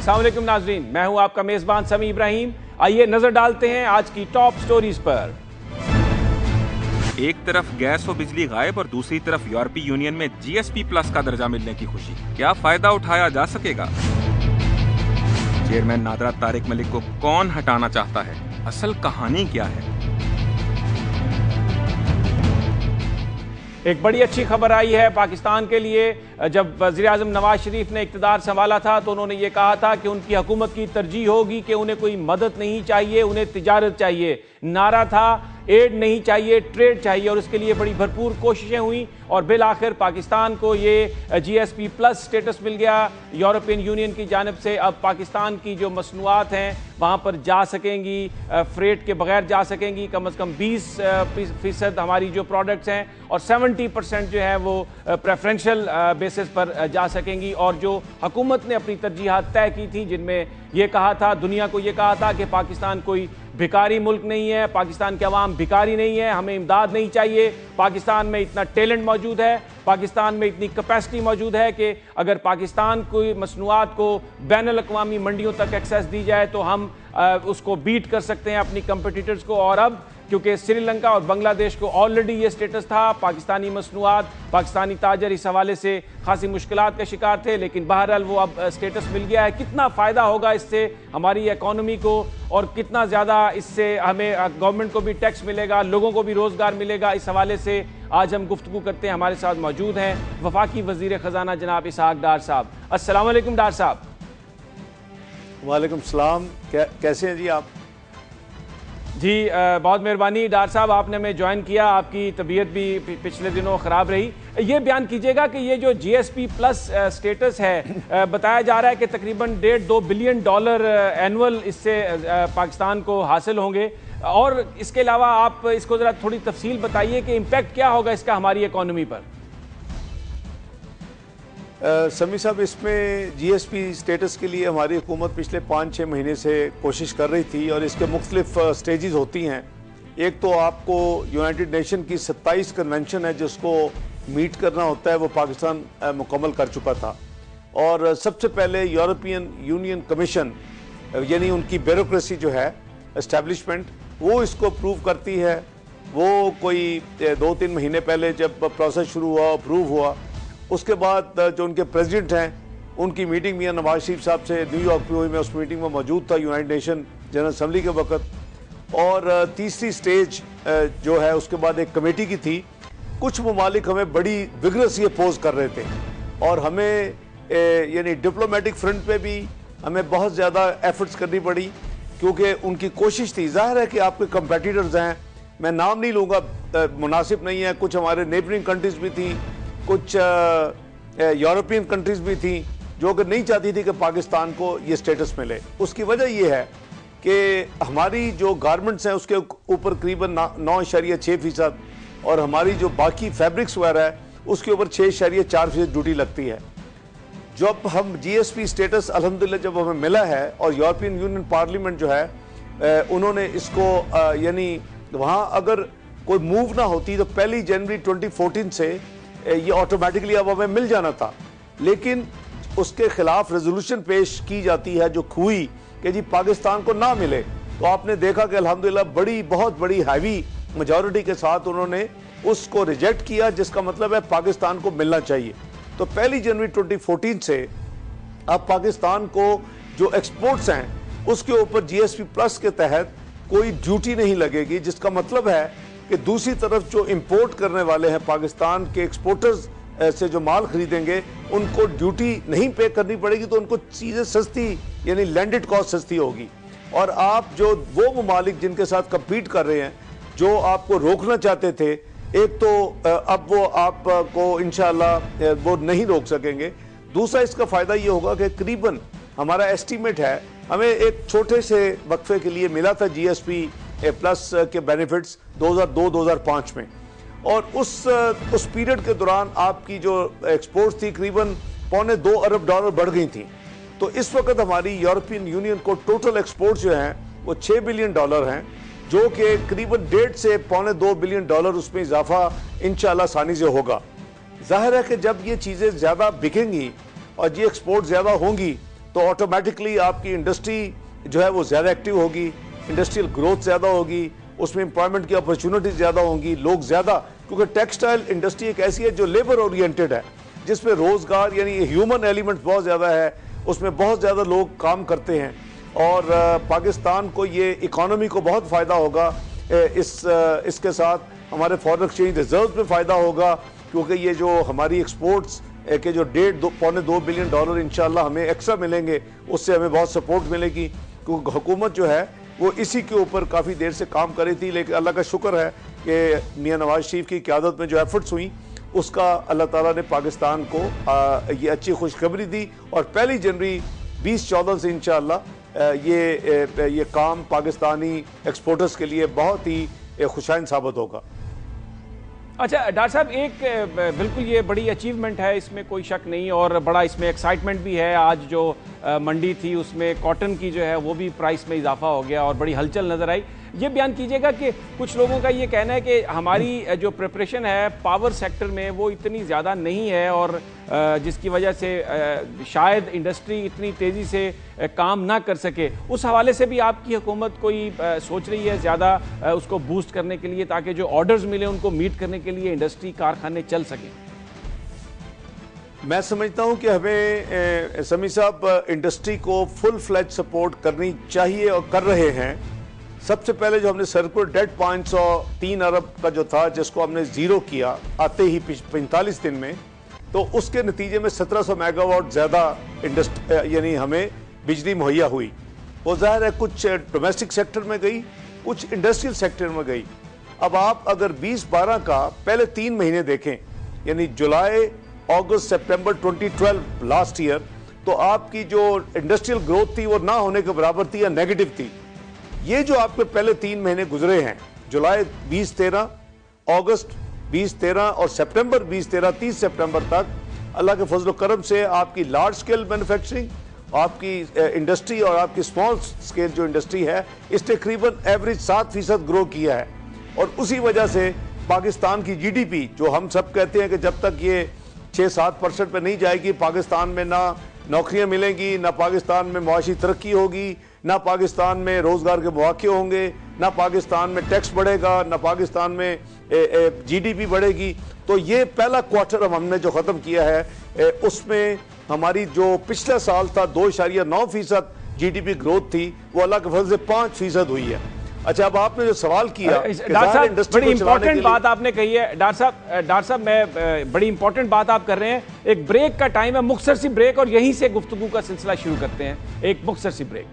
अस्सलाम वालेकुम नाजरीन, मैं हूं आपका मेजबान समी इब्राहिम। आइए नजर डालते हैं आज की टॉप स्टोरीज पर। एक तरफ गैस और बिजली गायब और दूसरी तरफ यूरोपीय यूनियन में जीएसपी प्लस का दर्जा मिलने की खुशी। क्या फायदा उठाया जा सकेगा? चेयरमैन नादरा तारिक मलिक को कौन हटाना चाहता है? असल कहानी क्या है? एक बड़ी अच्छी खबर आई है पाकिस्तान के लिए। जब वज़ीर-ए-आज़म नवाज शरीफ ने इक़्तिदार संभाला था तो उन्होंने ये कहा था कि उनकी हुकूमत की तरजीह होगी कि उन्हें कोई मदद नहीं चाहिए, उन्हें तिजारत चाहिए। नारा था एड नहीं चाहिए, ट्रेड चाहिए, और इसके लिए बड़ी भरपूर कोशिशें हुई और बिल आखिर पाकिस्तान को ये जीएसपी प्लस स्टेटस मिल गया यूरोपियन यूनियन की जानिब से। अब पाकिस्तान की जो मसनूआत हैं वहाँ पर जा सकेंगी, फ्रेट के बगैर जा सकेंगी। कम अज़ कम 20% हमारी जो प्रोडक्ट्स हैं और 70% जो है वो प्रेफरेंशियल बेसिस पर जा सकेंगी। और जो हुकूमत ने अपनी तरजीहात तय की थी, जिनमें ये कहा था, दुनिया को ये कहा था कि पाकिस्तान कोई भिखारी मुल्क नहीं है, पाकिस्तान के अवाम भिखारी नहीं है, हमें इमदाद नहीं चाहिए। पाकिस्तान में इतना टैलेंट मौजूद है, पाकिस्तान में इतनी कैपेसिटी मौजूद है कि अगर पाकिस्तान की मसनूआत को बैनुल अक़वामी मंडियों तक एक्सेस दी जाए तो हम उसको बीट कर सकते हैं अपनी कंपटीटर्स को। और अब क्योंकि श्रीलंका और बांग्लादेश को ऑलरेडी ये स्टेटस था, पाकिस्तानी मसनूआत, पाकिस्तानी ताजर इस हवाले से खासी मुश्किलात का शिकार थे, लेकिन बहरहाल वो अब स्टेटस मिल गया है। कितना फ़ायदा होगा इससे हमारी इकॉनमी को, और कितना ज़्यादा इससे हमें गवर्नमेंट को भी टैक्स मिलेगा, लोगों को भी रोज़गार मिलेगा, इस हवाले से आज हम गुफ्तगू करते हैं। हमारे साथ मौजूद हैं वफाकी वज़ीर ख़जाना जनाब इसहाक डार साहब। अस्सलाम वालेकुम डार साहब। वालेकुम सलाम, कैसे हैं जी आप? जी बहुत मेहरबानी डार साहब, आपने हमें ज्वाइन किया। आपकी तबीयत भी पिछले दिनों ख़राब रही। ये बयान कीजिएगा कि ये जो जीएसपी प्लस स्टेटस है, बताया जा रहा है कि तकरीबन $1.5-2 बिलियन एनुअल इससे पाकिस्तान को हासिल होंगे, और इसके अलावा आप इसको ज़रा थोड़ी तफसील बताइए कि इम्पैक्ट क्या होगा इसका हमारी इकॉनमी पर। समी साहब, इसमें जीएसपी स्टेटस के लिए हमारी हुकूमत पिछले 5-6 महीने से कोशिश कर रही थी, और इसके मुख्तलिफ स्टेजेस होती हैं। एक तो आपको यूनाइटेड नेशन की 27 कन्वेंशन है जिसको मीट करना होता है, वो पाकिस्तान मुकम्मल कर चुका था। और सबसे पहले यूरोपियन यूनियन कमीशन, यानी उनकी ब्यूरोक्रेसी जो है, एस्टेब्लिशमेंट, वो इसको अप्रूव करती है। वो कोई 2-3 महीने पहले जब प्रोसेस शुरू हुआ, अप्रूव हुआ, उसके बाद जो उनके प्रेसिडेंट हैं उनकी मीटिंग मियां नवाज शरीफ साहब से न्यूयॉर्क में हुई। मैं उस मीटिंग में मौजूद था यूनाइटेड नेशन जनरल असम्बली के वक्त। और तीसरी स्टेज जो है उसके बाद एक कमेटी की थी। कुछ ममालिक हमें बड़ी विगरसली अपोज कर रहे थे, और हमें यानी डिप्लोमेटिक फ्रंट पे भी हमें बहुत ज़्यादा एफर्ट्स करनी पड़ी, क्योंकि उनकी कोशिश थी। जाहिर है कि आपके कंपेटिटर्स हैं, मैं नाम नहीं लूँगा, मुनासिब नहीं है। कुछ हमारे नेबरिंग कंट्रीज भी थी, कुछ यूरोपियन कंट्रीज भी थी जो कि नहीं चाहती थी कि पाकिस्तान को ये स्टेटस मिले। उसकी वजह ये है कि हमारी जो गारमेंट्स हैं उसके ऊपर करीबन 9.6%, और हमारी जो बाकी फैब्रिक्स वगैरह है उसके ऊपर 6.4% ड्यूटी लगती है। जब हम जीएसपी स्टेटस अल्हम्दुलिल्लाह जब हमें मिला है, और यूरोपियन यूनियन पार्लियामेंट जो है उन्होंने इसको यानी वहाँ अगर कोई मूव ना होती तो 1 जनवरी 2014 से ये ऑटोमेटिकली अब हमें मिल जाना था, लेकिन उसके खिलाफ रेजोल्यूशन पेश की जाती है जो हुई कि जी पाकिस्तान को ना मिले। तो आपने देखा कि अल्हम्दुलिल्लाह बहुत बड़ी हैवी मेजॉरिटी के साथ उन्होंने उसको रिजेक्ट किया, जिसका मतलब है पाकिस्तान को मिलना चाहिए। तो 1 जनवरी 2014 से अब पाकिस्तान को जो एक्सपोर्ट्स हैं उसके ऊपर जीएसपी प्लस के तहत कोई ड्यूटी नहीं लगेगी, जिसका मतलब है कि दूसरी तरफ जो इंपोर्ट करने वाले हैं, पाकिस्तान के एक्सपोर्टर्स से जो माल खरीदेंगे, उनको ड्यूटी नहीं पे करनी पड़ेगी, तो उनको चीज़ें सस्ती यानी लैंडेड कॉस्ट सस्ती होगी। और आप जो वो ममालिक जिनके साथ कम्पीट कर रहे हैं, जो आपको रोकना चाहते थे, एक तो अब वो आपको इंशाल्लाह वो नहीं रोक सकेंगे। दूसरा इसका फ़ायदा ये होगा कि करीबन हमारा एस्टीमेट है, हमें एक छोटे से वक्फे के लिए मिला था जीएसपी प्लस के बेनिफिट्स 2002-2005 में, और उस पीरियड के दौरान आपकी जो एक्सपोर्ट्स थी करीबन $2.25 अरब बढ़ गई थी। तो इस वक्त हमारी यूरोपियन यूनियन को टोटल एक्सपोर्ट्स जो हैं वो $6 बिलियन हैं, जो कि करीबन 1.5 से $2.25 बिलियन उसमें इजाफा इंशाल्लाह आसानी से होगा। जाहिर है कि जब ये चीज़ें ज़्यादा बिकेंगी और ये एक्सपोर्ट ज़्यादा होंगी तो ऑटोमेटिकली आपकी इंडस्ट्री जो है वो ज़्यादा एक्टिव होगी, इंडस्ट्रियल ग्रोथ ज़्यादा होगी, उसमें एम्प्लॉयमेंट की अपॉर्चुनिटीज ज़्यादा होंगी, लोग ज़्यादा, क्योंकि टेक्सटाइल इंडस्ट्री एक ऐसी है जो लेबर ओरिएंटेड है, जिसमें रोज़गार यानी ह्यूमन एलिमेंट बहुत ज़्यादा है, उसमें बहुत ज़्यादा लोग काम करते हैं और पाकिस्तान को ये इकॉनमी को बहुत फ़ायदा होगा। इसके साथ हमारे फॉरेन एक्सचेंज रिजर्व में फ़ायदा होगा, क्योंकि ये जो हमारी एक्सपोर्ट्स के जो $1.5-2 बिलियन इंशाल्लाह हमें एक्स्ट्रा मिलेंगे, उससे हमें बहुत सपोर्ट मिलेगी, क्योंकि हुकूमत जो है वो इसी के ऊपर काफ़ी देर से काम कर रही थी। लेकिन अल्लाह का शुक्र है कि मियां नवाज शरीफ की क़यादत में जो एफर्ट्स हुई उसका अल्लाह ताला ने पाकिस्तान को ये अच्छी खुशखबरी दी और 1 जनवरी 2014 से इंशाअल्लाह ये काम पाकिस्तानी एक्सपोर्टर्स के लिए बहुत ही खुशाइन साबित होगा। अच्छा डॉक्टर साहब, एक बिल्कुल ये बड़ी अचीवमेंट है, इसमें कोई शक नहीं, और बड़ा इसमें एक्साइटमेंट भी है। आज जो मंडी थी उसमें कॉटन की जो है वो भी प्राइस में इजाफा हो गया और बड़ी हलचल नज़र आई। ये बयान कीजिएगा कि कुछ लोगों का ये कहना है कि हमारी जो प्रिपरेशन है पावर सेक्टर में वो इतनी ज़्यादा नहीं है और जिसकी वजह से शायद इंडस्ट्री इतनी तेज़ी से काम ना कर सके। उस हवाले से भी आपकी हुकूमत कोई सोच रही है ज़्यादा उसको बूस्ट करने के लिए, ताकि जो ऑर्डर्स मिले उनको मीट करने के लिए इंडस्ट्री कारखाने चल सकें? मैं समझता हूं कि हमें समी साहब इंडस्ट्री को फुल फ्लैज सपोर्ट करनी चाहिए और कर रहे हैं। सबसे पहले जो हमने सर्कुलर डेट 503 अरब का जो था, जिसको हमने ज़ीरो किया आते ही 45 दिन में, तो उसके नतीजे में 1700 मेगावाट ज़्यादा यानी हमें बिजली मुहैया हुई। वो ज़ाहिर है कुछ डोमेस्टिक सेक्टर में गई, कुछ इंडस्ट्रियल सेक्टर में गई। अब आप अगर 2012 का पहले 3 महीने देखें, यानी जुलाई, अगस्त, सितंबर 2012 लास्ट ईयर, तो आपकी जो इंडस्ट्रियल ग्रोथ थी वो ना होने के बराबर थी या नेगेटिव थी। ये जो आपके पहले 3 महीने गुजरे हैं, जुलाई 2013, अगस्त 2013 और सितंबर 2013, 30 सितंबर तक, अल्लाह के फजल करम से आपकी लार्ज स्केल मैन्युफैक्चरिंग, आपकी इंडस्ट्री और आपकी स्मॉल स्केल जो इंडस्ट्री है, इस तकरीबन एवरेज 7% ग्रो किया है। और उसी वजह से पाकिस्तान की GDP, जो हम सब कहते हैं कि जब तक ये 6-7% पे नहीं जाएगी, पाकिस्तान में ना नौकरियां मिलेंगी, ना पाकिस्तान में मुआशी तरक्की होगी, ना पाकिस्तान में रोज़गार के मौके होंगे, ना पाकिस्तान में टैक्स बढ़ेगा, ना पाकिस्तान में GDP बढ़ेगी। तो ये पहला क्वार्टर हमने जो ख़त्म किया है उसमें हमारी जो पिछला साल था 2.9% GDP ग्रोथ थी, वो अल्लाह के फजल से 5% हुई है। अच्छा, अब आपने जो सवाल किया, डॉक्टर साहब बड़ी इंपॉर्टेंट बात आपने कही है। डॉक्टर साहब मैं बड़ी इंपॉर्टेंट बात आप कर रहे हैं। एक ब्रेक का टाइम है, मुख्तसर सी ब्रेक, और यहीं से गुफ्तगू का सिलसिला शुरू करते हैं। एक मुख्तसर सी break.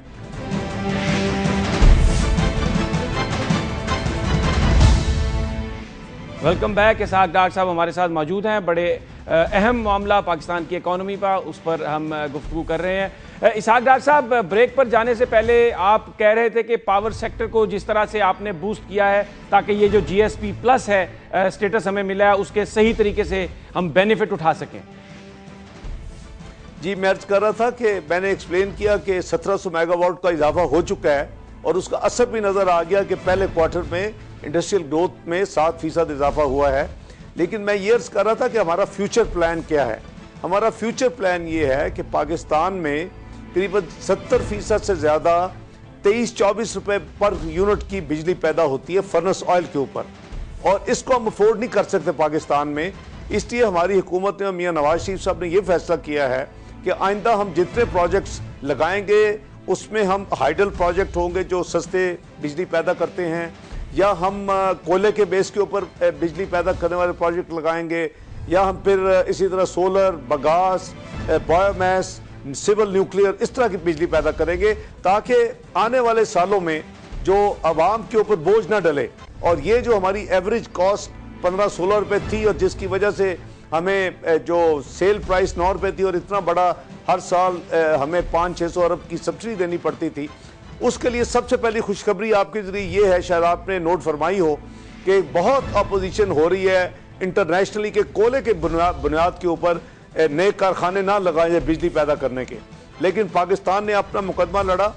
Welcome back. Ishaq doctor साहब हमारे साथ मौजूद हैं। बड़े अहम मामला पाकिस्तान की इकॉनमी पर, उस पर हम गुफ्तगू कर रहे हैं। इसहाक डॉक्टर साहब, ब्रेक पर जाने से पहले आप कह रहे थे कि पावर सेक्टर को जिस तरह से आपने बूस्ट किया है ताकि ये जो GSP प्लस है स्टेटस हमें मिला है, उसके सही तरीके से हम बेनिफिट उठा सकें। जी, मैं अर्ज कर रहा था कि मैंने एक्सप्लेन किया कि 1700 मेगावाट का इजाफा हो चुका है और उसका असर भी नज़र आ गया कि पहले क्वार्टर में इंडस्ट्रियल ग्रोथ में 7% इजाफा हुआ है। लेकिन मैं ये अर्ज कर रहा था कि हमारा फ्यूचर प्लान क्या है। हमारा फ्यूचर प्लान ये है कि पाकिस्तान में करीबन 70% से ज़्यादा 23-24 रुपए पर यूनिट की बिजली पैदा होती है फर्नेस ऑयल के ऊपर, और इसको हम अफोर्ड नहीं कर सकते पाकिस्तान में। इसलिए हमारी हुकूमत ने, मियां नवाज शरीफ साहब ने यह फैसला किया है कि आइंदा हम जितने प्रोजेक्ट्स लगाएंगे उसमें हम हाइडल प्रोजेक्ट होंगे जो सस्ते बिजली पैदा करते हैं, या हम कोयले के बेस के ऊपर बिजली पैदा करने वाले प्रोजेक्ट लगाएंगे, या हम फिर इसी तरह solar, bagasse, biomass, civil nuclear, इस तरह की बिजली पैदा करेंगे ताकि आने वाले सालों में जो आवाम के ऊपर बोझ ना डले। और ये जो हमारी एवरेज कॉस्ट 15-16 रुपए थी और जिसकी वजह से हमें जो सेल प्राइस 9 रुपए थी और इतना बड़ा हर साल हमें 500-600 अरब की सब्सिडी देनी पड़ती थी, उसके लिए सबसे पहली खुशखबरी आपके जरिए ये है, शायद आपने नोट फरमाई हो, कि बहुत अपोजिशन हो रही है इंटरनेशनली के कोयले के बुनियाद के ऊपर नए कारखाने ना लगाए जाए बिजली पैदा करने के। लेकिन पाकिस्तान ने अपना मुकदमा लड़ा।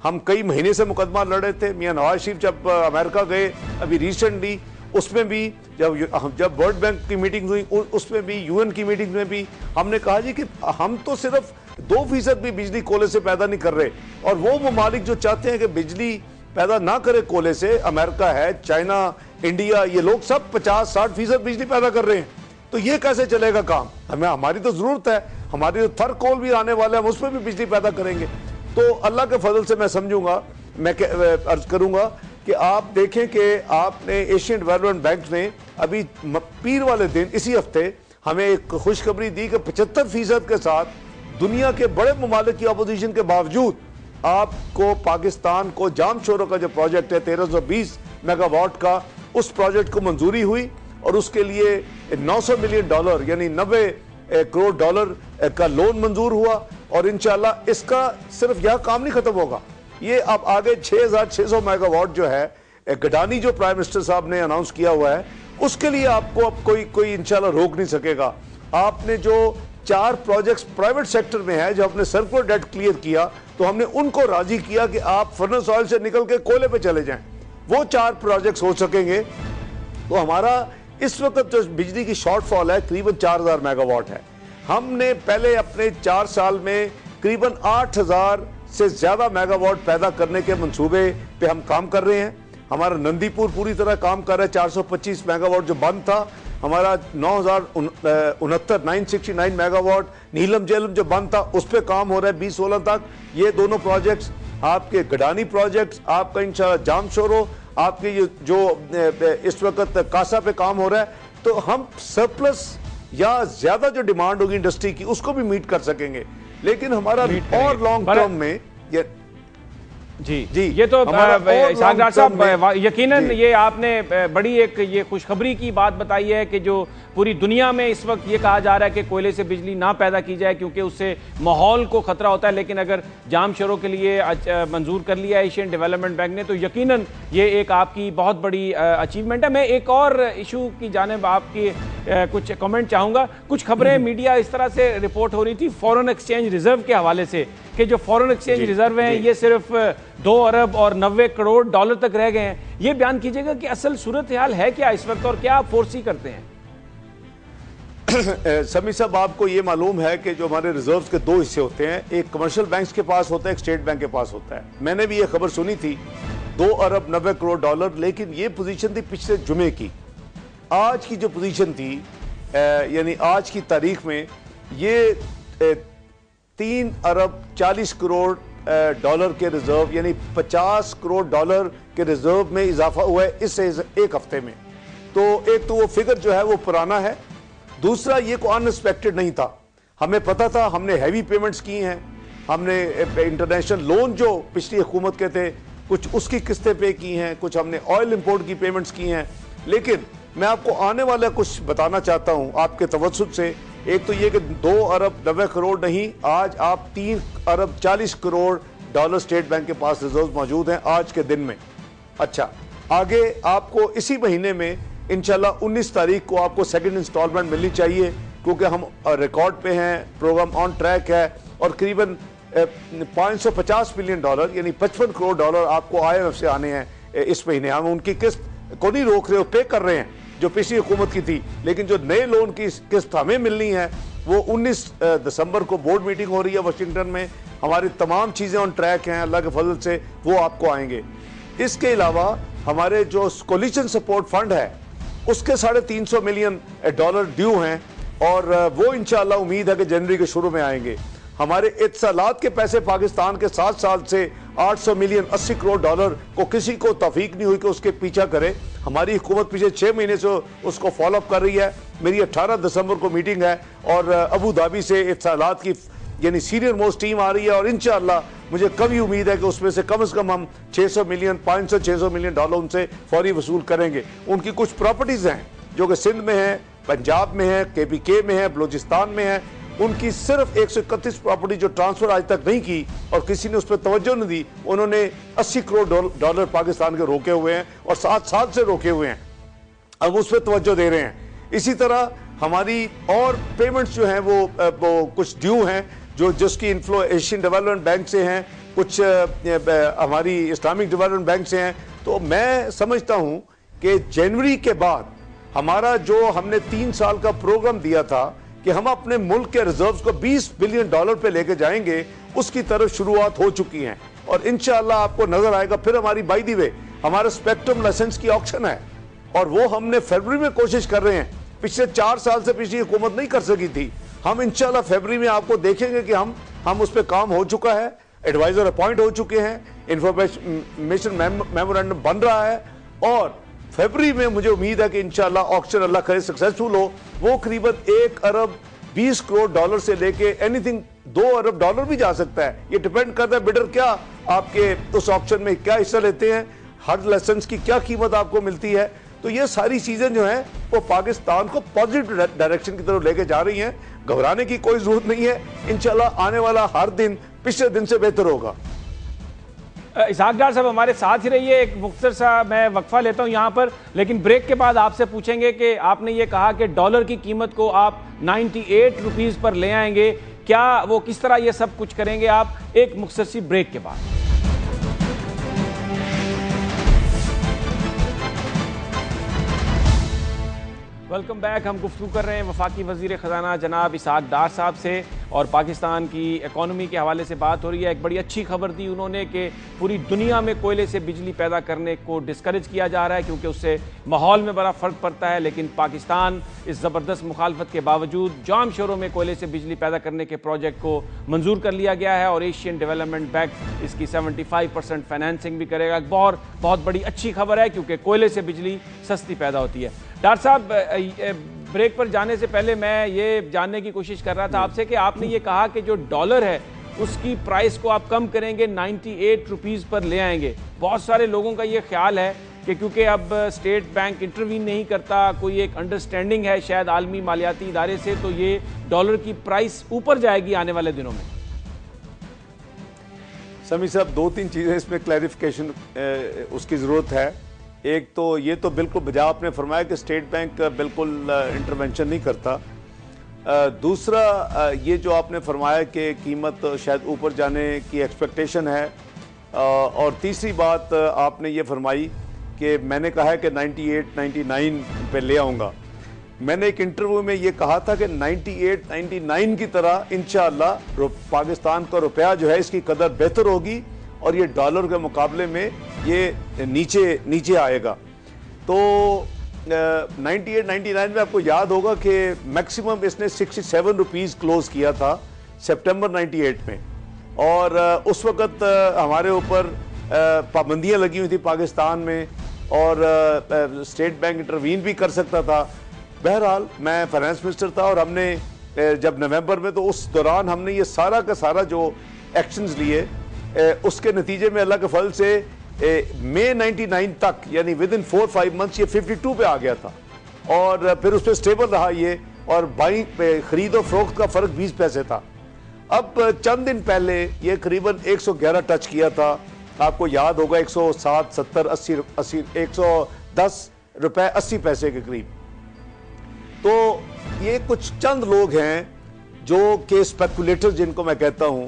हम कई महीने से मुकदमा लड़े थे। मियां नवाज शरीफ जब अमेरिका गए अभी रिसेंटली, उसमें भी जब वर्ल्ड बैंक की मीटिंग हुई, उसमें भी UN की मीटिंग में भी हमने कहा जी कि हम तो सिर्फ 2% भी बिजली कोयले से पैदा नहीं कर रहे। और वो ममालिक जो चाहते हैं कि बिजली पैदा ना करे कोयले से, अमेरिका है, चाइना, इंडिया, ये लोग सब 50-60% बिजली पैदा कर रहे हैं। तो ये कैसे चलेगा काम? हमें, हमारी तो जरूरत है, हमारी तो थर कोल भी आने वाला है, हम उस पर भी बिजली पैदा करेंगे। तो अल्लाह के फजल से मैं समझूंगा, मैं अर्ज करूंगा कि आप देखें कि आपने एशियन डेवलपमेंट बैंक ने अभी पीर वाले दिन इसी हफ्ते हमें एक खुशखबरी दी कि 75% के साथ दुनिया के बड़े ममालिक की अपोजिशन के बावजूद आपको पाकिस्तान को जामशोरो का जो प्रोजेक्ट है 1320 मेगावाट का, उस प्रोजेक्ट को मंजूरी हुई और उसके लिए $900 मिलियन यानी 90 करोड़ डॉलर का लोन मंजूर हुआ। और इंशाल्लाह इसका सिर्फ यह काम नहीं खत्म होगा, ये अब आगे 6600 मेगावाट जो है गडानी जो प्राइम मिनिस्टर साहब ने अनाउंस किया हुआ है, उसके लिए आपको अब कोई इंशाल्लाह रोक नहीं सकेगा। आपने जो 4 प्रोजेक्ट्स प्राइवेट सेक्टर में है, जो आपने सर्कुलर डेट क्लियर किया, तो हमने उनको राजी किया कि आप फर्नेस ऑयल से निकल के कोयले पे चले जाएं। वो 4 प्रोजेक्ट्स हो सकेंगे। तो हमारा इस वक्त जो बिजली की शॉर्टफॉल है करीबन 4000 मेगावाट है। हमने पहले अपने 4 साल में करीबन 8000 से ज्यादा मेगावाट पैदा करने के मंसूबे पे हम काम कर रहे हैं। हमारा नंदीपुर पूरी तरह काम कर रहा है, 425 मेगावाट जो बंद था। हमारा 9,069 मेगावाट नीलम जेलम जो बंद था उस पर काम हो रहा है 2016 तक। ये दोनों प्रोजेक्ट्स आपके गडानी प्रोजेक्ट्स, आपका इंशाल्लाह जामशोरो, आपके ये जो इस वक्त कासा पे काम हो रहा है। तो हम सरप्लस या ज्यादा जो डिमांड होगी इंडस्ट्री की उसको भी मीट कर सकेंगे। लेकिन हमारा और लॉन्ग टर्म में ये जी ये तो इसहाक डार साहब यकीनन ये आपने बड़ी एक ये खुशखबरी की बात बताई है कि जो पूरी दुनिया में इस वक्त ये कहा जा रहा है कि कोयले से बिजली ना पैदा की जाए क्योंकि उससे माहौल को खतरा होता है। लेकिन अगर जामशोरो के लिए मंजूर कर लिया एशियन डेवलपमेंट बैंक ने तो यकीनन ये एक आपकी बहुत बड़ी अचीवमेंट है। मैं एक और इशू की जानिब आपकी कुछ कमेंट चाहूँगा। कुछ खबरें मीडिया इस तरह से रिपोर्ट हो रही थी फॉरेन एक्सचेंज रिजर्व के हवाले से कि जो फॉरेन एक्सचेंज रिजर्व हैं ये सिर्फ 2 अरब और 90 करोड़ डॉलर तक रह गए हैं। ये बयान कीजिएगा कि असल सूरत हाल है क्या इस वक्त और क्या आप फोर्सी करते हैं? समी साहब, आपको ये मालूम है कि जो हमारे रिजर्व्स के 2 हिस्से होते हैं, एक कमर्शियल बैंक्स के पास होता है, एक स्टेट बैंक के पास होता है। मैंने भी ये खबर सुनी थी 2 अरब 90 करोड़ डॉलर, लेकिन ये पोजीशन थी पिछले जुमे की। आज की जो पोजीशन थी यानी आज की तारीख में ये 3 अरब 40 करोड़ डॉलर के रिजर्व यानी 50 करोड़ डॉलर के रिजर्व में इजाफा हुआ है इससे एक हफ्ते में। तो एक तो वो फिगर जो है वो पुराना है, दूसरा ये को अनएक्सपेक्टेड नहीं था। हमें पता था, हमने हैवी पेमेंट्स की हैं, हमने इंटरनेशनल लोन जो पिछली हुकूमत के थे कुछ उसकी किस्तें पे की हैं, कुछ हमने ऑयल इंपोर्ट की पेमेंट्स की हैं। लेकिन मैं आपको आने वाला कुछ बताना चाहता हूं आपके तवज्जुह से। एक तो ये कि 2 अरब 90 करोड़ नहीं, आज आप 3 अरब 40 करोड़ डॉलर स्टेट बैंक के पास रिजर्व मौजूद हैं आज के दिन में। अच्छा, आगे आपको इसी महीने में इंशाल्लाह 19 तारीख को आपको सेकंड इंस्टॉलमेंट मिलनी चाहिए क्योंकि हम रिकॉर्ड पे हैं, प्रोग्राम ऑन ट्रैक है और करीबन 550 मिलियन डॉलर यानी 55 करोड़ डॉलर आपको IMF से आने हैं इस महीने। हम उनकी किस्त को नहीं रोक रहे, पे कर रहे हैं जो पिछली हुकूमत की थी। लेकिन जो नए लोन की किस्त हमें मिलनी है वो 19 दिसंबर को बोर्ड मीटिंग हो रही है वाशिंगटन में। हमारी तमाम चीजें ऑन ट्रैक हैं, अल्लाह के फजल से वो आपको आएंगे। इसके अलावा हमारे जो कोलिशन सपोर्ट फंड है उसके 350 मिलियन डॉलर ड्यू हैं और वो इंशाल्लाह उम्मीद है कि जनवरी के शुरू में आएंगे। हमारे इत्सलात के पैसे पाकिस्तान के 7 साल से 800 मिलियन 80 करोड़ डॉलर को किसी को तौफीक नहीं हुई कि उसके पीछा करे। हमारी हुकूमत पिछले 6 महीने से उसको फॉलोअप कर रही है। मेरी 18 दिसंबर को मीटिंग है और अबू धाबी से इत्सलात की यानी सीनियर मोस्ट टीम आ रही है और इंशाअल्लाह मुझे कभी उम्मीद है कि उसमें से कम हम 600 मिलियन 500-600 मिलियन डॉलर उनसे फौरी वसूल करेंगे। उनकी कुछ प्रॉपर्टीज हैं जो कि सिंध में है, पंजाब में है, KPK में है, बलूचिस्तान में है। उनकी सिर्फ 131 प्रॉपर्टी जो ट्रांसफर आज तक नहीं की और किसी ने उस पर तवज्जो नहीं दी, उन्होंने 80 करोड़ डॉलर पाकिस्तान के रोके हुए हैं और 7 साल से रोके हुए हैं, अब उस पर तवज्जो दे रहे हैं। इसी तरह हमारी और पेमेंट्स जो हैं वो कुछ ड्यू हैं जो जिसकी इन्फ्लो एशियन डेवलपमेंट बैंक से हैं, कुछ हमारी इस्लामिक डेवलपमेंट बैंक से हैं। तो मैं समझता हूं कि जनवरी के बाद हमारा जो हमने 3 साल का प्रोग्राम दिया था कि हम अपने मुल्क के रिजर्व्स को $20 बिलियन पे लेके जाएंगे, उसकी तरफ शुरुआत हो चुकी है। और इंशाअल्लाह आपको नजर आएगा। फिर हमारी बाय द वे हमारा स्पेक्ट्रम लाइसेंस की ऑक्शन है और वो हमने फरवरी में कोशिश कर रहे हैं। पिछले 4 साल से पिछली हुकूमत नहीं कर सकी थी। हम इंशाअल्लाह फरवरी में आपको देखेंगे कि हम उस पर काम हो चुका है, एडवाइजर अपॉइंट हो चुके हैं, इंफॉर्मेशन मेमोरेंडम बन रहा है और फरवरी में मुझे उम्मीद है कि इंशाअल्लाह ऑक्शन अल्लाह करे सक्सेसफुल हो। वो करीबन $1 अरब 20 करोड़ से लेके एनीथिंग $2 अरब भी जा सकता है। ये डिपेंड करता है बिडर क्या आपके उस ऑक्शन में क्या हिस्सा लेते हैं, हर लाइसेंस की क्या कीमत आपको मिलती है। तो ये सारी चीजें जो हैं वो पाकिस्तान को पॉजिटिव डायरेक्शन की तरफ लेके जा रही हैं। घबराने की कोई जरूरत नहीं है। इंशाल्लाह आने वाला हर दिन पिछले दिन से बेहतर होगा। इसहाक डार साहब हमारे साथ ही रहिए। एक मुख्तसर सा मैं वक्फा लेता हूं यहां पर, लेकिन ब्रेक के बाद आपसे पूछेंगे कि आपने ये कहा कि डॉलर की कीमत को आप 98 रुपीस पर ले आएंगे, क्या वो किस तरह ये सब कुछ करेंगे आप? एक मुख्तसर सी ब्रेक के बाद। Welcome back. हम गुफ्तगू कर रहे हैं वफाकी वजीर खजाना जनाब इसहाक डार साहब से और पाकिस्तान की इकॉनमी के हवाले से बात हो रही है। एक बड़ी अच्छी खबर दी उन्होंने कि पूरी दुनिया में कोयले से बिजली पैदा करने को डिस्करेज किया जा रहा है क्योंकि उससे माहौल में बड़ा फ़र्क पड़ता है। लेकिन पाकिस्तान इस ज़बरदस्त मुखालफत के बावजूद जाम शोरों में कोयले से बिजली पैदा करने के प्रोजेक्ट को मंजूर कर लिया गया है और एशियन डेवलपमेंट बैंक इसकी 75% फाइनेंसिंग भी करेगा। बहुत बड़ी अच्छी खबर है क्योंकि कोयले से बिजली सस्ती पैदा होती है। डॉक्टर साहब ब्रेक पर जाने से पहले मैं ये जानने की कोशिश कर रहा था आपसे कि आपने ये कहा कि जो डॉलर है उसकी प्राइस को आप कम करेंगे, 98 रुपीस पर ले आएंगे। बहुत सारे लोगों का ये ख्याल है कि क्योंकि अब स्टेट बैंक इंटरवीन नहीं करता, कोई एक अंडरस्टैंडिंग है शायद आलमी मालियाती इदारे से, तो ये डॉलर की प्राइस ऊपर जाएगी आने वाले दिनों में। समी साहब 2-3 चीजें इसमें क्लैरिफिकेशन उसकी जरूरत है। एक तो ये तो बिल्कुल बजा आपने फरमाया कि स्टेट बैंक बिल्कुल इंटरवेंशन नहीं करता। दूसरा ये जो आपने फरमाया कि कीमत शायद ऊपर जाने की एक्सपेक्टेशन है। और तीसरी बात आपने ये फरमाई कि मैंने कहा है कि 98-99 पे ले आऊँगा। मैंने एक इंटरव्यू में ये कहा था कि 98-99 की तरह इंशाअल्लाह पाकिस्तान का रुपया जो है इसकी कदर बेहतर होगी और ये डॉलर के मुकाबले में ये नीचे आएगा। तो 98-99 में आपको याद होगा कि मैक्सिमम इसने 67 रुपीज़ क्लोज किया था सितंबर 98 में और उस वक़्त हमारे ऊपर पाबंदियां लगी हुई थी पाकिस्तान में और स्टेट बैंक इंटरवीन भी कर सकता था। बहरहाल मैं फाइनेंस मिनिस्टर था और हमने जब नवंबर में, तो उस दौरान हमने ये सारा का सारा जो एक्शंस लिए उसके नतीजे में अल्लाह के फल से मई 99 तक यानी विद इन 4-5 मंथ्स ये 52 पे आ गया था और फिर उस पर स्टेबल रहा ये और बाइंग पे खरीद और फरोख्त का फर्क 20 पैसे था। अब चंद दिन पहले ये करीबन 111 टच किया था। आपको याद होगा 107, 70, 80, 110 रुपए 80 पैसे के करीब। तो ये कुछ चंद लोग हैं जो के स्पेकुलेटर जिनको मैं कहता हूं,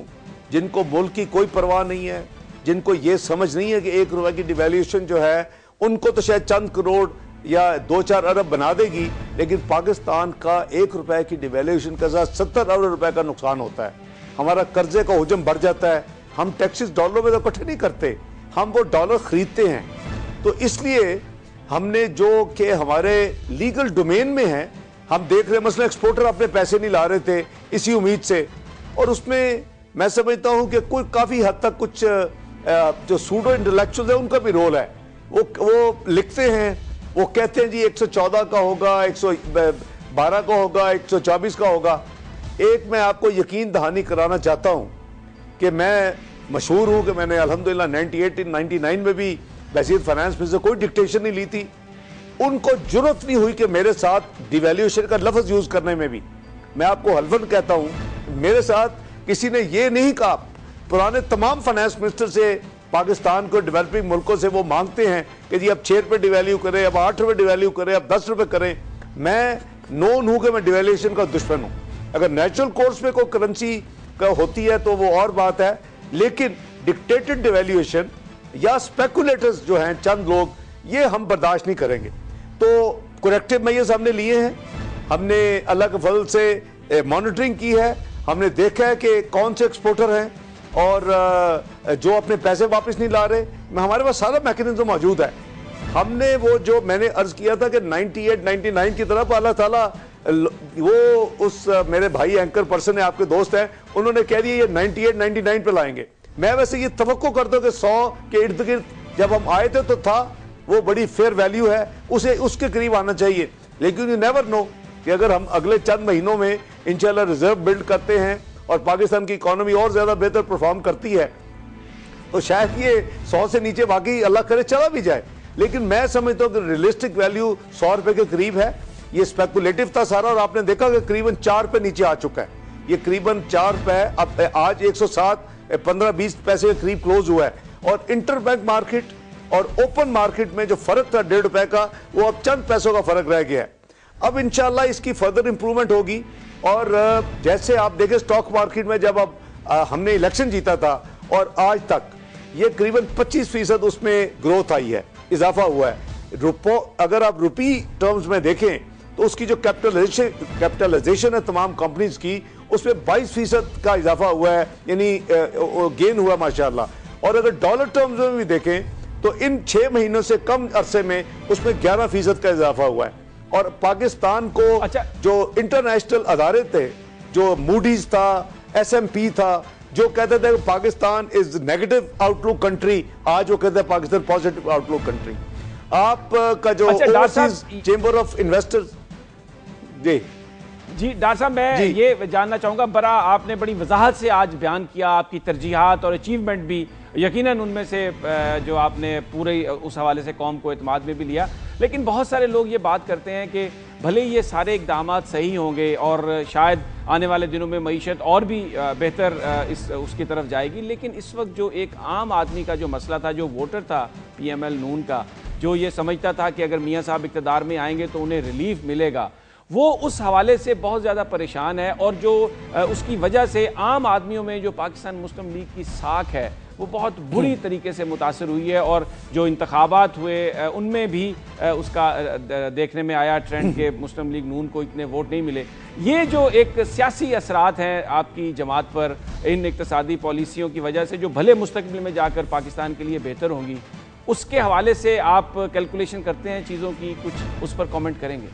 जिनको मुल्क की कोई परवाह नहीं है, जिनको ये समझ नहीं है कि 1 रुपए की डिवैल्यूएशन जो है उनको तो शायद चंद करोड़ या 2-4 अरब बना देगी, लेकिन पाकिस्तान का 1 रुपए की डिवैल्यूएशन के साथ 70 अरब रुपए का नुकसान होता है। हमारा कर्जे का हुजम बढ़ जाता है। हम टैक्सेस डॉलर में तो इकट्ठे नहीं करते, हम वो डॉलर खरीदते हैं। तो इसलिए हमने जो कि हमारे लीगल डोमेन में है, हम देख रहे हैं मसलन एक्सपोर्टर अपने पैसे नहीं ला रहे थे इसी उम्मीद से, और उसमें मैं समझता हूं कि कोई काफी हद तक कुछ जो सूडो इंटेलेक्चुअल है उनका भी रोल है। वो लिखते हैं, वो कहते हैं जी 114 का होगा, 112 का होगा, 124 का होगा। एक मैं आपको यकीन दहानी कराना चाहता हूं कि मैं मशहूर हूं कि मैंने अल्हम्दुलिल्लाह 98-99 में भी वज़ीर फाइनेंस में से कोई डिक्टेशन नहीं ली थी। उनको जरूरत नहीं हुई कि मेरे साथ डिवैल्यूएशन का लफ्ज यूज करने में भी, मैं आपको हल्फन कहता हूं, मेरे साथ किसी ने ये नहीं कहा। पुराने तमाम फाइनेंस मिनिस्टर से पाकिस्तान को डेवलपिंग मुल्कों से वो मांगते हैं कि जी अब 6 रुपये डिवैल्यू करें, अब 8 रुपये डिवैल्यू करें, अब 10 रुपये करें। मैं नोन हूं कि मैं डिवैल्यूएशन का दुश्मन हूं। अगर नेचुरल कोर्स में कोई करेंसी का होती है तो वो और बात है, लेकिन डिक्टेटेड डिवैल्यूएशन या स्पेकुलेटर्स जो हैं चंद लोग, ये हम बर्दाश्त नहीं करेंगे। तो करेक्टिव मेजर्स हमने लिए हैं। हमने अल्लाह के फजल से मॉनिटरिंग की है, हमने देखा है कि कौन से एक्सपोर्टर हैं और जो अपने पैसे वापस नहीं ला रहे, हमारे पास सारा मैकेनिज्म मौजूद है। हमने वो जो मैंने अर्ज किया था कि 98 99 की तरफ अल्लाह ताला वो उस मेरे भाई एंकर पर्सन है, आपके दोस्त हैं, उन्होंने कह दिया ये 98 99 पे लाएंगे। मैं वैसे ये तवक्को करता हूँ कि 100 के इर्द गिर्द जब हम आए थे तो था, वो बड़ी फेयर वैल्यू है, उसे उसके करीब आना चाहिए। लेकिन यू नेवर नो कि अगर हम अगले चंद महीनों में इंशाल्लाह रिजर्व बिल्ड करते हैं और पाकिस्तान की इकोनॉमी और ज्यादा बेहतर परफॉर्म करती है तो शायद ये 100 से नीचे वाकई अल्लाह करे चला भी जाए। लेकिन मैं समझता हूँ कि रियलिस्टिक वैल्यू 100 रुपए के करीब है। ये स्पेकुलेटिव था सारा, और आपने देखा कि करीबन 4 पे नीचे आ चुका है। ये करीबन 4 पे अब आज 107 15-20 पैसे के करीब क्लोज हुआ है। और इंटरबैंक मार्केट और ओपन मार्केट में जो फर्क था 1.5 रुपए का, वो अब चंद पैसों का फर्क रह गया है। अब इंशाल्लाह इसकी फर्दर इंप्रूवमेंट होगी। और जैसे आप देखें स्टॉक मार्केट में जब अब हमने इलेक्शन जीता था और आज तक ये करीबन 25% उसमें ग्रोथ आई है, इजाफा हुआ है। अगर आप रुपी टर्म्स में देखें तो उसकी जो कैपिटलाइजेशन है तमाम कंपनीज की, उसमें 22% का इजाफा हुआ है, यानी गेन हुआ माशाल्लाह। और अगर डॉलर टर्म्स में भी देखें तो इन 6 महीनों से कम अरसे में उसमें 11% का इजाफा हुआ है। और पाकिस्तान को जो इंटरनेशनल अदारे थे, जो मूडीज था, SMP था, जो कहते थे Pakistan is negative outlook country, आज वो कहते हैं पाकिस्तान पॉजिटिव आउटलुक कंट्री। आपका जो ओवरसीज चेंबर ऑफ इन्वेस्टर्स जी डॉक्टर साहब, मैं ये जानना चाहूंगा, बड़ा आपने बड़ी वजाहत से आज बयान किया, आपकी तरजीहात और अचीवमेंट भी यकीनन उनमें से जो आपने पूरे उस हवाले से कौम को एतमाद में भी लिया। लेकिन बहुत सारे लोग ये बात करते हैं कि भले ये सारे इकदाम सही होंगे और शायद आने वाले दिनों में मईशत और भी बेहतर उसकी तरफ जाएगी, लेकिन इस वक्त जो एक आम आदमी का जो मसला था, जो वोटर था PML नून का, जो ये समझता था कि अगर मियाँ साहब इक़्तिदार में आएंगे तो उन्हें रिलीफ मिलेगा, वो उस हवाले से बहुत ज़्यादा परेशान है। और जो उसकी वजह से आम आदमियों में जो पाकिस्तान मुस्लिम लीग की साख है वो बहुत बुरी तरीके से मुतासर हुई है। और जो इंतखाबात हुए उनमें भी उसका देखने में आया ट्रेंड के मुस्लिम लीग नून को इतने वोट नहीं मिले। ये जो एक सियासी असरात हैं आपकी जमात पर इन इक़्तिसादी पॉलिसियों की वजह से, जो भले मुस्तकबिल में जाकर पाकिस्तान के लिए बेहतर होंगी, उसके हवाले से आप कैलकुलेशन करते हैं चीज़ों की, कुछ उस पर कॉमेंट करेंगे?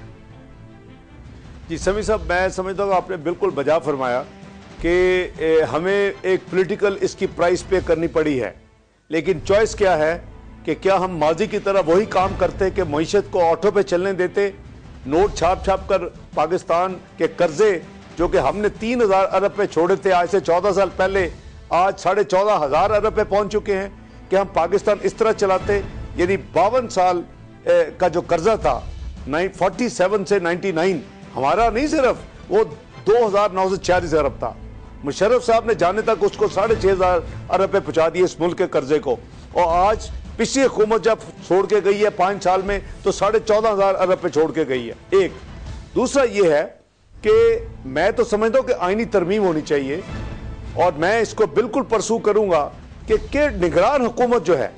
जी समी साहब, मैं समझता हूँ आपने बिल्कुल बजा फरमाया कि हमें एक पॉलिटिकल इसकी प्राइस पे करनी पड़ी है। लेकिन चॉइस क्या है कि क्या हम माजी की तरह वही काम करते कि मईशत को ऑटो पे चलने देते, नोट छाप छाप कर पाकिस्तान के कर्जे जो कि हमने 3,000 अरब पे छोड़े थे आज से 14 साल पहले, आज 14,500 अरब पे पहुंच चुके हैं, कि हम पाकिस्तान इस तरह चलाते? यानी 52 साल का जो कर्जा था 47 से 99, हमारा नहीं सिर्फ, वो 2,946 अरब था। मुशर्रफ साहब ने जाने तक उसको 6,500 अरब पे पहुंचा दिए इस मुल्क के कर्जे को। और आज पिछली हुकूमत जब छोड़ के गई है 5 साल में तो 14,500 अरब पे छोड़ के गई है। एक दूसरा ये है कि मैं तो समझता हूं कि आईनी तरमीम होनी चाहिए, और मैं इसको बिल्कुल परसू करूंगा कि निगरान हुकूमत जो है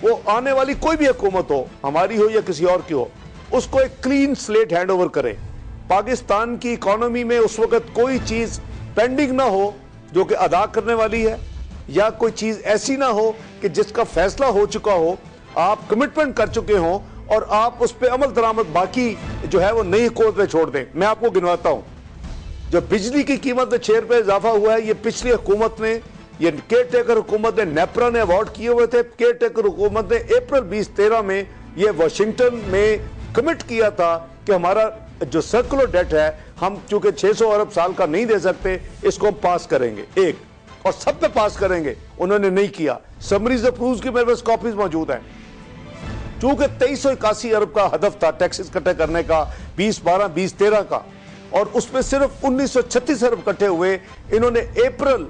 वो आने वाली कोई भी हुकूमत हो, हमारी हो या किसी और की हो, उसको एक क्लीन स्लेट हैंड ओवर करे। पाकिस्तान की इकोनॉमी में उस वक्त कोई चीज पेंडिंग ना हो जो कि अदा करने वाली है, या कोई चीज ऐसी ना हो कि जिसका फैसला हो चुका हो, आप कमिटमेंट कर चुके हो और आप उस पर अमल दरामद बाकी जो है वो नई हुकूमत पे छोड़ दें। मैं आपको गिनवाता हूं, जो बिजली की कीमत में 6 रुपए इजाफा हुआ है, ये पिछली हुकूमत ने, ये केयर टेकर हुकूमत ने, नेपरा ने अवार्ड किए हुए थे। केयर टेकर हुकूमत ने अप्रैल 2013 में ये वाशिंगटन में कमिट किया था कि हमारा जो सर्कुलर डेट है, हम चूंकि 600 अरब साल का नहीं दे सकते, इसको हम पास करेंगे एक, और सब पे पास करेंगे। उन्होंने नहीं किया। समरीज अप्रूव की मेरे पास कॉपीज मौजूद हैं। चूंकि 2381 अरब का हदफ था टैक्स इकट्ठे करने का 2012 2013 का, और उसमें सिर्फ 1936 अरब इकट्ठे हुए। इन्होंने अप्रैल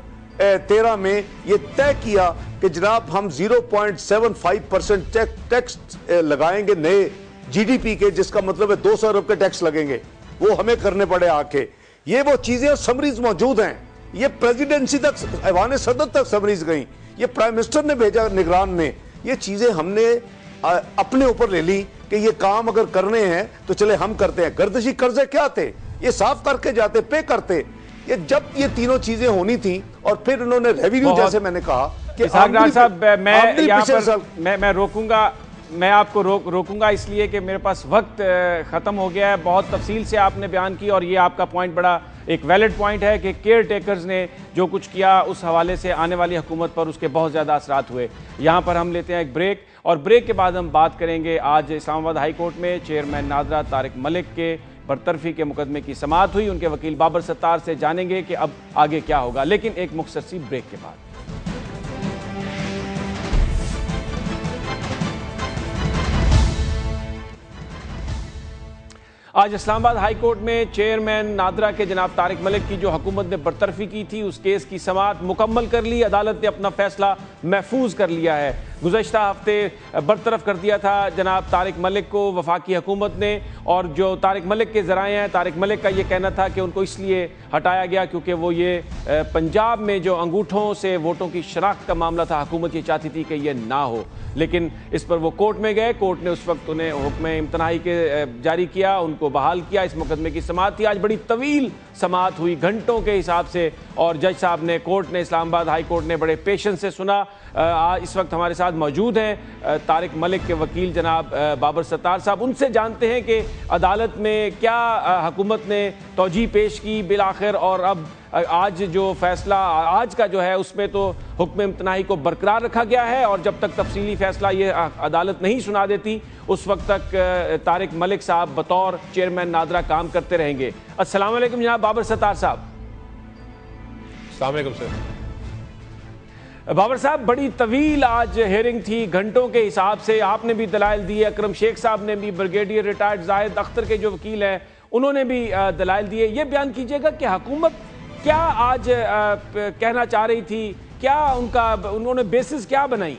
13 में यह तय किया कि जनाब हम 0.75% टैक्स लगाएंगे नए GDP के, जिसका मतलब है 200 अरब के टैक्स लगेंगे, वो हमें करने पड़े आके। ये वो चीजें समरीज मौजूद हैं, ये प्रेसिडेंसी तक, ऐवान सदर तक समरीज गई, ये प्राइम मिनिस्टर ने भेजा निगरान ने। ये चीजें हमने अपने ऊपर ले ली कि ये काम अगर करने हैं तो चले हम करते हैं। गर्दिशी कर्जे क्या थे? ये साफ करके जाते, पे करते। ये जब ये तीनों चीजें होनी थी और फिर उन्होंने रेवेन्यू, जैसे मैंने कहा कि साहब मैं रोकूंगा, मैं आपको रोकूंगा इसलिए कि मेरे पास वक्त ख़त्म हो गया है। बहुत तफसील से आपने बयान की और ये आपका पॉइंट बड़ा एक वैलिड पॉइंट है कि केयर टेकर्स ने जो कुछ किया उस हवाले से आने वाली हुकूमत पर उसके बहुत ज़्यादा असरात हुए। यहाँ पर हम लेते हैं एक ब्रेक और ब्रेक के बाद हम बात करेंगे। आज इस्लामाबाद हाई कोर्ट में चेयरमैन नादरा तारिक मलिक के बरतरफी के मुकदमे की समाअत हुई। उनके वकील बाबर सत्तार से जानेंगे कि अब आगे क्या होगा, लेकिन एक मुख्तसर सी ब्रेक के बाद। आज इस्लामाबाद हाई कोर्ट में चेयरमैन नादरा के जनाब तारिक मलिक की जो हुकूमत ने बरतरफी की थी उस केस की समाअत मुकम्मल कर ली। अदालत ने अपना फैसला महफूज कर लिया है। गुज़श्ता हफ्ते बरतरफ कर दिया था जनाब तारिक मलिक को वफाकी हुकूमत ने, और जो तारिक मलिक के ज़राए हैं, तारिक मलिक का ये कहना था कि उनको इसलिए हटाया गया क्योंकि वो ये पंजाब में जो अंगूठों से वोटों की शनाख्त का मामला था, हुकूमत ये चाहती थी कि ये ना हो, लेकिन इस पर वो कोर्ट में गए। कोर्ट ने उस वक्त उन्हें हुक्म इम्तनाई के जारी किया, उनको बहाल किया। इस मुकदमे की समाअत थी, आज बड़ी तवील समाअत हुई घंटों के हिसाब से, और जज साहब ने, कोर्ट ने, इस्लामाबाद हाई कोर्ट ने बड़े पेशेंस से सुना। इस वक्त हमारे साथ मौजूद हैं तारिक मलिक के वकील जनाब बाबर सत्तार साहब। उनसे जानते हैं कि अदालत में क्या हुकूमत ने तौजीह पेश की बिलाखिर, और अब आज जो फैसला आज का जो है उसमें तो हुक्म इम्तनाही को बरकरार रखा गया है, और जब तक तफसीली फैसला ये अदालत नहीं सुना देती उस वक्त तक तारिक मलिक साहब बतौर चेयरमैन नादरा काम करते रहेंगे। अस्सलाम वालेकुम जनाब बाबर सत्तार साहब। अस्सलाम वालेकुम सर। बाबर साहब, बड़ी तवील आज हेयरिंग थी, घंटों के हिसाब से आपने भी दलाइल दिए, अकरम शेख साहब ने भी, ब्रिगेडियर रिटायर्ड जाहिद अख्तर के जो वकील हैं उन्होंने भी दलाइल दिए। ये बयान कीजिएगा कि हुकूमत क्या आज कहना चाह रही थी, क्या उन्होंने बेसिस क्या बनाई?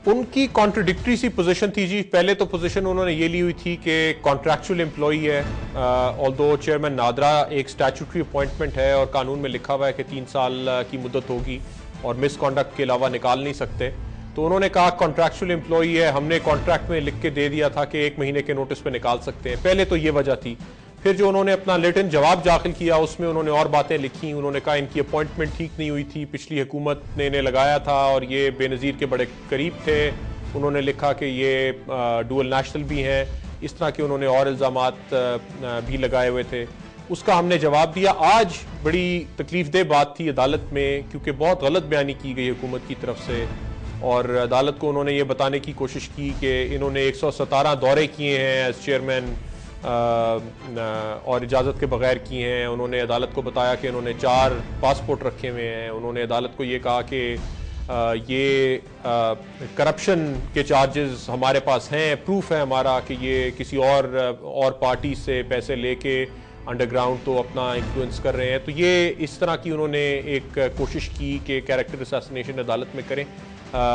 उनकी कॉन्ट्रडिक्टरी सी पोजीशन थी जी। पहले तो पोजीशन उन्होंने ये ली हुई थी कि कॉन्ट्रैक्चुअल एम्प्लॉई है, ऑल्दो चेयरमैन नादरा एक स्टैट्यूटरी अपॉइंटमेंट है और कानून में लिखा हुआ है कि 3 साल की मुद्दत होगी और मिसकॉन्डक्ट के अलावा निकाल नहीं सकते। तो उन्होंने कहा कॉन्ट्रैक्चुअल एम्प्लॉई है, हमने कॉन्ट्रैक्ट में लिख के दे दिया था कि 1 महीने के नोटिस पे निकाल सकते हैं। पहले तो ये वजह थी। फिर जो उन्होंने अपना लेटन जवाब दाखिल किया उसमें उन्होंने और बातें लिखी। उन्होंने कहा इनकी अपॉइंटमेंट ठीक नहीं हुई थी, पिछली हुकूमत ने इन्हें लगाया था और ये बेनज़ीर के बड़े करीब थे। उन्होंने लिखा कि ये डुअल नेशनल भी हैं, इस तरह के उन्होंने और इल्ज़ामात भी लगाए हुए थे। उसका हमने जवाब दिया। आज बड़ी तकलीफदेह बात थी अदालत में, क्योंकि बहुत गलत बयानी की गई हुकूमत की तरफ से, और अदालत को उन्होंने ये बताने की कोशिश की कि इन्होंने 117 दौरे किए हैं एज चेयरमैन और इजाज़त के बगैर किए हैं। उन्होंने अदालत को बताया कि इन्होंने 4 पासपोर्ट रखे हुए हैं। उन्होंने अदालत को ये कहा कि ये करप्शन के चार्जेस हमारे पास हैं, प्रूफ है हमारा कि ये किसी और पार्टी से पैसे लेके अंडरग्राउंड तो अपना इन्फ्लुएंस कर रहे हैं। तो ये इस तरह की उन्होंने एक कोशिश की कि कैरेक्टर असैसिनेशन अदालत में करें।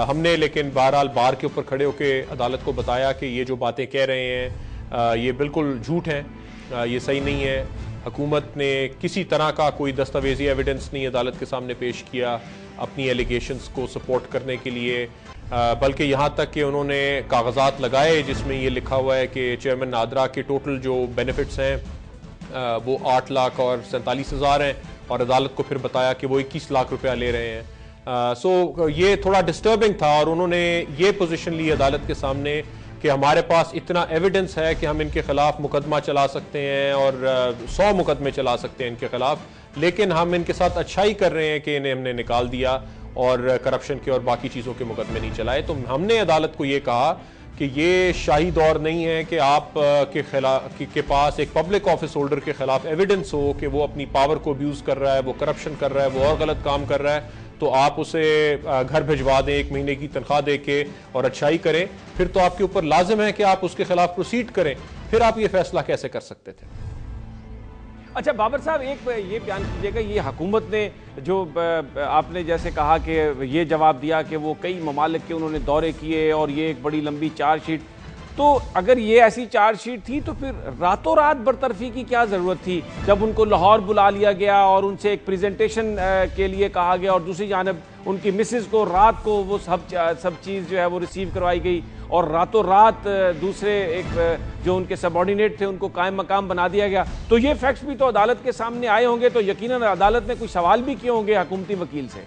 हमने लेकिन बहरहाल बार के ऊपर खड़े होकर अदालत को बताया कि ये जो बातें कह रहे हैं ये बिल्कुल झूठ हैं, ये सही नहीं है। हुकूमत ने किसी तरह का कोई दस्तावेजी एविडेंस नहीं अदालत के सामने पेश किया अपनी एलिगेशंस को सपोर्ट करने के लिए, बल्कि यहाँ तक कि उन्होंने कागजात लगाए जिसमें ये लिखा हुआ है कि चेयरमैन नादरा के टोटल जो बेनिफिट्स हैं वो 8 लाख और 47,000 हैं, और अदालत को फिर बताया कि वो 21 लाख रुपया ले रहे हैं। सो ये थोड़ा डिस्टर्बिंग था, और उन्होंने ये पोजीशन ली अदालत के सामने कि हमारे पास इतना एविडेंस है कि हम इनके खिलाफ मुकदमा चला सकते हैं और 100 मुकदमे चला सकते हैं इनके खिलाफ, लेकिन हम इनके साथ अच्छाई कर रहे हैं कि इन्हें हमने निकाल दिया और करप्शन के और बाकी चीज़ों के मुकदमे नहीं चलाए। तो हमने अदालत को ये कहा कि ये शाही दौर नहीं है कि आप के पास एक पब्लिक ऑफिस होल्डर के खिलाफ एविडेंस हो कि वो अपनी पावर को अब्यूज़ कर रहा है, वो करप्शन कर रहा है, वो और गलत काम कर रहा है, तो आप उसे घर भिजवा दें 1 महीने की तनख्वाह दे के और अच्छाई करें। फिर तो आपके ऊपर लाजिम है कि आप उसके खिलाफ प्रोसीड करें। फिर आप ये फैसला कैसे कर सकते थे? अच्छा बाबर साहब, एक ये बयान कीजिएगा, ये हुकूमत ने जो आपने जैसे कहा कि ये जवाब दिया कि वो कई ममालिक के उन्होंने दौरे किए और ये एक बड़ी लंबी चार्जशीट, तो अगर ये ऐसी चार्जशीट थी तो फिर रातों रात बरतरफी की क्या जरूरत थी, जब उनको लाहौर बुला लिया गया और उनसे एक प्रेजेंटेशन के लिए कहा गया और दूसरी जानब उनकी मिसेज को रात को वो सब चीज़ जो है वो रिसीव करवाई गई और रातों रात दूसरे एक जो उनके सबऑर्डिनेट थे उनको कायम मकाम बना दिया गया। तो ये फैक्ट्स भी तो अदालत के सामने आए होंगे, तो यकीनन अदालत ने कुछ सवाल भी किए होंगे हुकूमती वकील से।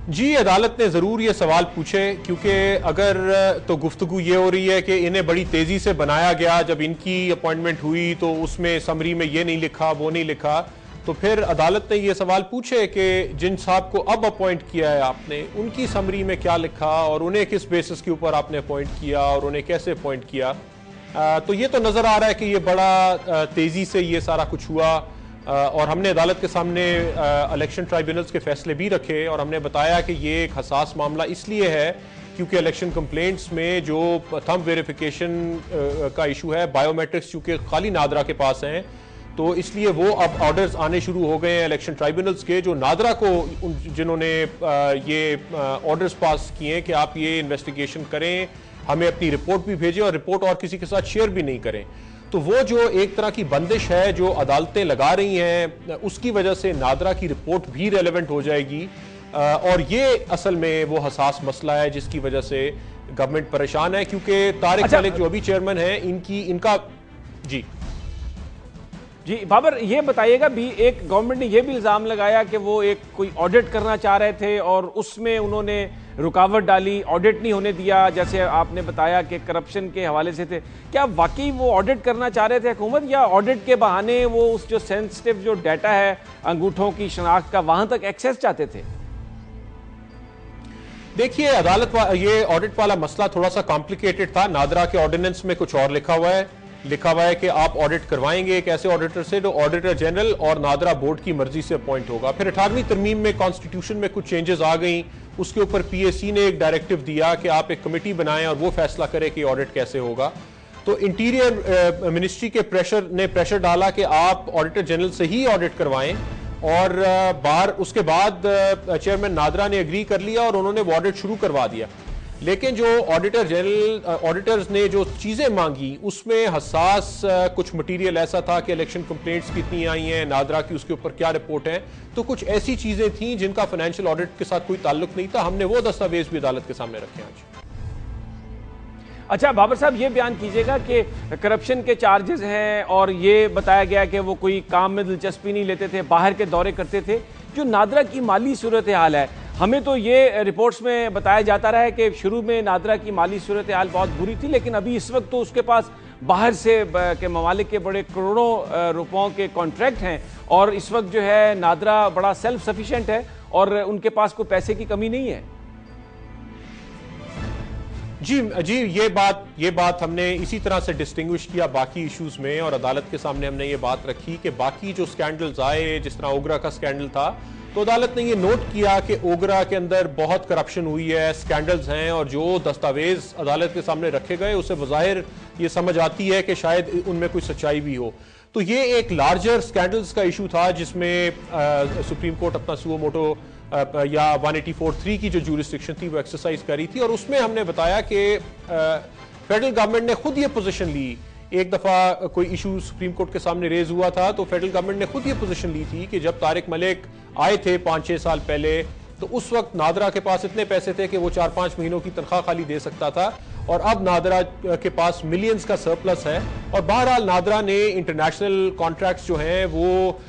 जी, अदालत ने ज़रूर ये सवाल पूछे, क्योंकि अगर तो गुफ्तगू ये हो रही है कि इन्हें बड़ी तेज़ी से बनाया गया, जब इनकी अपॉइंटमेंट हुई तो उसमें समरी में ये नहीं लिखा वो नहीं लिखा, तो फिर अदालत ने ये सवाल पूछे कि जिन साहब को अब अपॉइंट किया है आपने, उनकी समरी में क्या लिखा और उन्हें किस बेसिस के ऊपर आपने अपॉइंट किया और उन्हें कैसे अपॉइंट किया। तो ये तो नज़र आ रहा है कि ये बड़ा तेज़ी से ये सारा कुछ हुआ और हमने अदालत के सामने इलेक्शन ट्राइब्यूनल्स के फैसले भी रखे और हमने बताया कि ये एक हसास मामला इसलिए है क्योंकि इलेक्शन कंप्लेंट्स में जो थंब वेरिफिकेशन का इशू है, बायोमेट्रिक्स चूँकि खाली नादरा के पास हैं, तो इसलिए वो अब ऑर्डर्स आने शुरू हो गए हैं इलेक्शन ट्राइब्यूनल्स के, जो नादरा को जिन्होंने ये ऑर्डर्स पास किए कि आप ये इन्वेस्टिगेशन करें, हमें अपनी रिपोर्ट भी भेजें और रिपोर्ट और किसी के साथ शेयर भी नहीं करें। तो वो जो एक तरह की बंदिश है जो अदालतें लगा रही हैं, उसकी वजह से नादरा की रिपोर्ट भी रेलेवेंट हो जाएगी और ये असल में वो हसास मसला है जिसकी वजह से गवर्नमेंट परेशान है, क्योंकि तारिक मलिक जो अभी चेयरमैन है इनका जी बाबर, ये बताइएगा भी, एक गवर्नमेंट ने यह भी इल्ज़ाम लगाया कि वो एक कोई ऑडिट करना चाह रहे थे और उसमें उन्होंने रुकावट डाली, ऑडिट नहीं होने दिया, जैसे आपने बताया कि करप्शन के हवाले से थे। क्या वाकई वो ऑडिट करना चाह रहे थे हुकूमत, या ऑडिट के बहाने वो उस जो सेंसिटिव जो डाटा है अंगूठों की शनाख्त का, वहां तक एक्सेस चाहते थे? देखिए, अदालत ये ऑडिट वाला मसला थोड़ा सा कॉम्प्लिकेटेड था। नादरा के ऑर्डिनेंस में कुछ और लिखा हुआ है कि आप ऑडिट करवाएंगे एक ऐसे ऑडिटर से जो ऑडिटर जनरल और नादरा बोर्ड की मर्जी से अपॉइंट होगा। फिर 18वीं तरमीम में कॉन्स्टिट्यूशन में कुछ चेंजेस आ गई, उसके ऊपर पीएसी ने एक डायरेक्टिव दिया कि आप एक कमेटी बनाएं और वो फैसला करे कि ऑडिट कैसे होगा। तो इंटीरियर मिनिस्ट्री के प्रेशर डाला कि आप ऑडिटर जनरल से ही ऑडिट करवाएं और उसके बाद चेयरमैन नादरा ने एग्री कर लिया और उन्होंने वो ऑडिट शुरू करवा दिया। लेकिन जो ऑडिटर्स ने जो चीज़ें मांगी उसमें हसास कुछ मटेरियल ऐसा था कि इलेक्शन कंप्लेंट्स कितनी आई हैं, नादरा की उसके ऊपर क्या रिपोर्ट है, तो कुछ ऐसी चीज़ें थीं जिनका फाइनेंशियल ऑडिट के साथ कोई ताल्लुक नहीं था। हमने वो दस्तावेज भी अदालत के सामने रखे आज। अच्छा बाबर साहब, ये बयान कीजिएगा कि करप्शन के चार्जेस हैं और ये बताया गया कि वो कोई काम में दिलचस्पी नहीं लेते थे, बाहर के दौरे करते थे। जो नादरा की माली सूरत हाल है, हमें तो ये रिपोर्ट्स में बताया जाता रहा है कि शुरू में नादरा की माली सूरत हाल बहुत बुरी थी, लेकिन अभी इस वक्त तो उसके पास बाहर से के ममालिक के बड़े करोड़ों रुपयों के कॉन्ट्रैक्ट हैं और इस वक्त जो है नादरा बड़ा सेल्फ सफिशिएंट है और उनके पास कोई पैसे की कमी नहीं है। जी, ये बात हमने इसी तरह से डिस्टिंग्विश किया बाकी इश्यूज में और अदालत के सामने हमने ये बात रखी कि बाकी जो स्कैंडल्स आए, जिस तरह ओगरा का स्कैंडल था, तो अदालत ने ये नोट किया कि ओगरा के अंदर बहुत करप्शन हुई है, स्कैंडल्स हैं और जो दस्तावेज अदालत के सामने रखे गए उससे बज़ाहिर ये समझ आती है कि शायद उनमें कोई सच्चाई भी हो। तो ये एक लार्जर स्कैंडल्स का इशू था जिसमें सुप्रीम कोर्ट अपना सुओ मोटो या 184(3) की जो ज्यूरिसडिक्शन थी वो एक्सरसाइज करी थी और उसमें हमने बताया कि फेडरल गवर्नमेंट ने खुद ये पोजीशन ली। एक दफ़ा कोई इशू सुप्रीम कोर्ट के सामने रेज हुआ था तो फेडरल गवर्नमेंट ने खुद ये पोजीशन ली थी कि जब तारिक मलिक आए थे 5-6 साल पहले, तो उस वक्त नादरा के पास इतने पैसे थे कि वो 4-5 महीनों की तनख्वाह खाली दे सकता था और अब नादरा के पास मिलियंस का सरप्लस है। और बहरहाल नादरा ने इंटरनेशनल कॉन्ट्रैक्ट्स जो हैं वो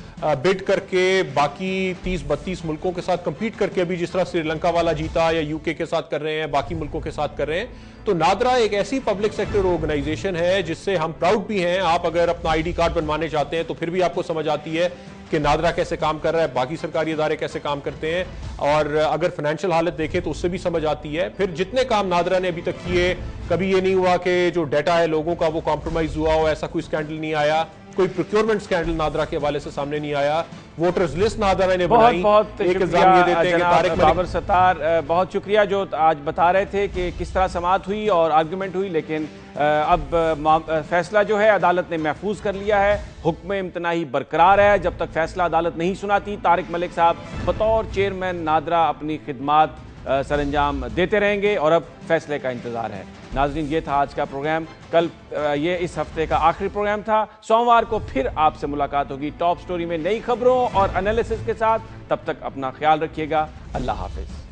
बिड करके बाकी 30-32 मुल्कों के साथ कंपीट करके, अभी जिस तरह श्रीलंका वाला जीता या यूके के साथ कर रहे हैं, बाकी मुल्कों के साथ कर रहे हैं, तो नादरा एक ऐसी पब्लिक सेक्टर ऑर्गेनाइजेशन है जिससे हम प्राउड भी हैं। आप अगर अपना आईडी कार्ड बनवाने चाहते हैं तो फिर भी आपको समझ आती है कि नादरा कैसे काम कर रहा है, बाकी सरकारी इदारे कैसे काम करते हैं, और अगर फाइनेंशियल हालत देखें तो उससे भी समझ आती है। फिर जितने काम नादरा ने अभी तक किए, कभी ये नहीं हुआ कि जो डाटा है लोगों का वो कॉम्प्रोमाइज हुआ हो, ऐसा कोई स्कैंडल नहीं आया, कोई प्रोक्योरमेंट स्कैंडल नादरा के हवाले से सामने नहीं आया। वोटर्स लिस्ट नादरा ने बनाई। बहुत एक इल्जाम ये देते हैं कि तारिक मलिक। बाबर सत्तार, बहुत शुक्रिया जो आज बता रहे थे कि किस तरह समाअत हुई और आर्गूमेंट हुई, लेकिन अब फैसला जो है अदालत ने महफूज कर लिया है। हुक्म इम्तनाही बरकरार है। जब तक फैसला अदालत नहीं सुनाती, तारिक मलिक साहब बतौर चेयरमैन नादरा अपनी खिदमात सरंजाम देते रहेंगे और अब फैसले का इंतजार है। नाज़रीन, ये था आज का प्रोग्राम। कल ये इस हफ्ते का आखिरी प्रोग्राम था। सोमवार को फिर आपसे मुलाकात होगी टॉप स्टोरी में नई खबरों और एनालिसिस के साथ। तब तक अपना ख्याल रखिएगा। अल्लाह हाफिज।